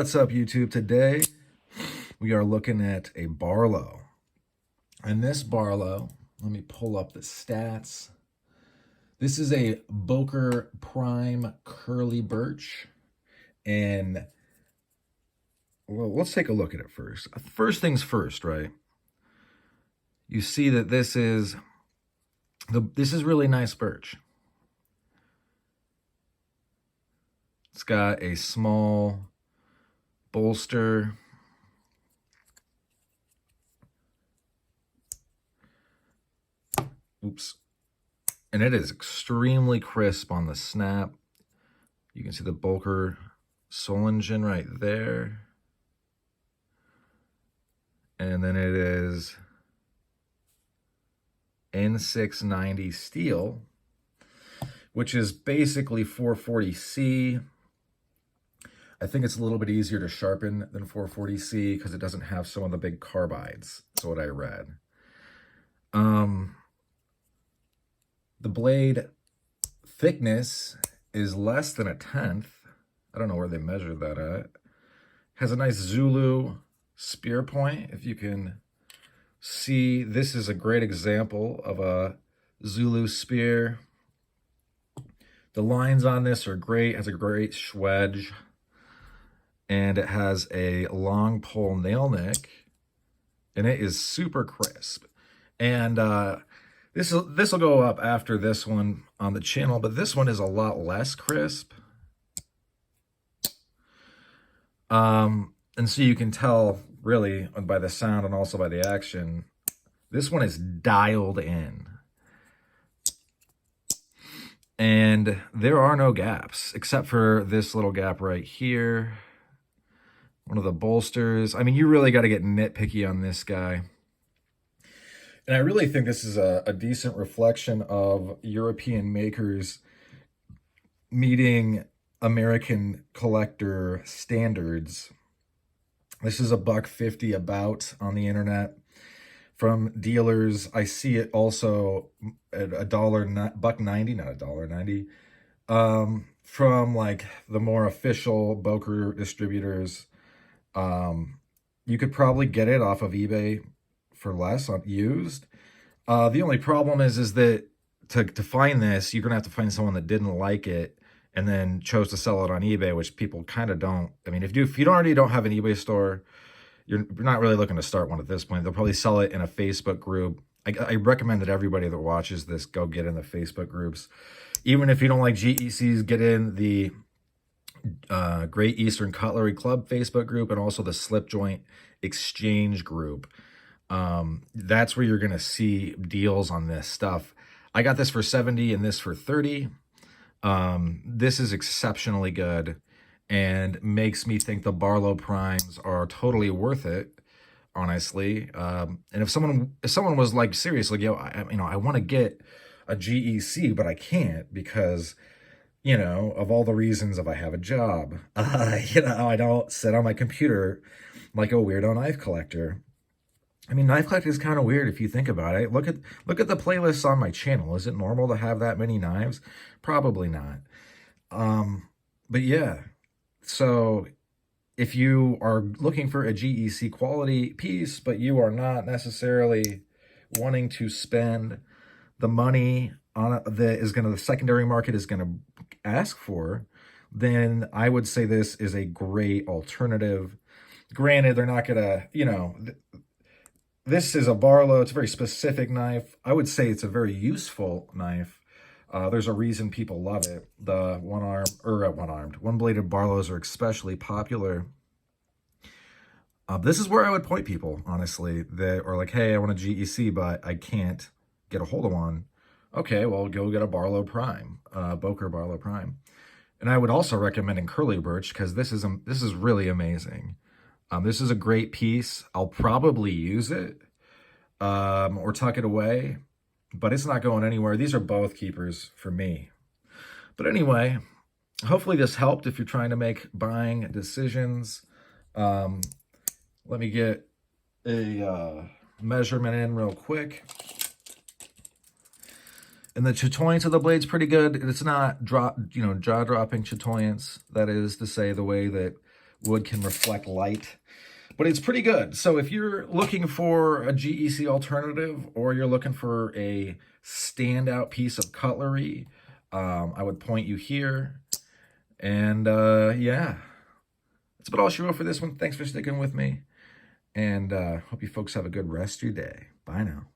What's up, YouTube? Today we are looking at a Barlow. And this Barlow, let me pull up the stats. This is a Böker Prime Curly Birch. And well, let's take a look at it first. First things first, right? You see that this is really nice birch. It's got a small bolster. Oops. And it is extremely crisp on the snap. You can see the Böker Solingen right there. And then it is N690 steel, which is basically 440C. I think it's a little bit easier to sharpen than 440C because it doesn't have some of the big carbides. That's what I read. The blade thickness is less than 1/10. I don't know where they measured that at. Has a nice Zulu spear point. If you can see, this is a great example of a Zulu spear. The lines on this are great. It has a great swedge. And it has a long pole nail nick. And it is super crisp. And this will go up after this one on the channel, but this one is a lot less crisp. And so you can tell really by the sound and also by the action, this one is dialed in. And there are no gaps except for this little gap right here. One of the bolsters. I mean, you really got to get nitpicky on this guy. And I really think this is a decent reflection of European makers meeting American collector standards. This is $1.50 about on the internet from dealers. I see it also at $1.90, not $1.90, from like the more official Böker distributors. You could probably get it off of eBay for less on used. The only problem is that to find this, you're gonna have to find someone that didn't like it and then chose to sell it on eBay, which people kind of don't. I mean, if you already don't have an eBay store, you're not really looking to start one at this point. They'll probably sell it in a Facebook group. I recommend that everybody that watches this go get in the Facebook groups. Even if you don't like GECs, get in the Great Eastern Cutlery Club Facebook group and also the Slipjoint exchange group. That's where you're going to see deals on this stuff. I got this for 70 and this for 30. This is exceptionally good and makes me think the Barlow Primes are totally worth it, honestly. And if someone was like, seriously, I want to get a GEC, but I can't because, of all the reasons of I have a job, I don't sit on my computer like a weirdo knife collector. I mean, knife collecting is kind of weird if you think about it. Look at the playlists on my channel. Is it normal to have that many knives? Probably not. But yeah, so if you are looking for a GEC quality piece, but you are not necessarily wanting to spend the money on it the secondary market is gonna ask for, then I would say this is a great alternative. Granted, they're not gonna, this is a Barlow. It's a very specific knife. I would say it's a very useful knife. There's a reason people love it. The one-bladed Barlows are especially popular. This is where I would point people, honestly, that are like, hey, I want a GEC, but I can't get a hold of one. Okay, well, go get a Barlow Prime, Böker Barlow Prime. And I would also recommend in Curly Birch because this is really amazing. This is a great piece. I'll probably use it or tuck it away, but it's not going anywhere. These are both keepers for me. But anyway, hopefully this helped if you're trying to make buying decisions. Let me get a measurement in real quick. And the chatoyance of the blade's pretty good. It's not jaw-dropping chatoyance. That is to say, the way that Wood can reflect light, but it's pretty good. So if you're looking for a GEC alternative, or you're looking for a standout piece of cutlery, I would point you here. And yeah, that's about all she wrote for this one. Thanks for sticking with me, and hope you folks have a good rest of your day. Bye now.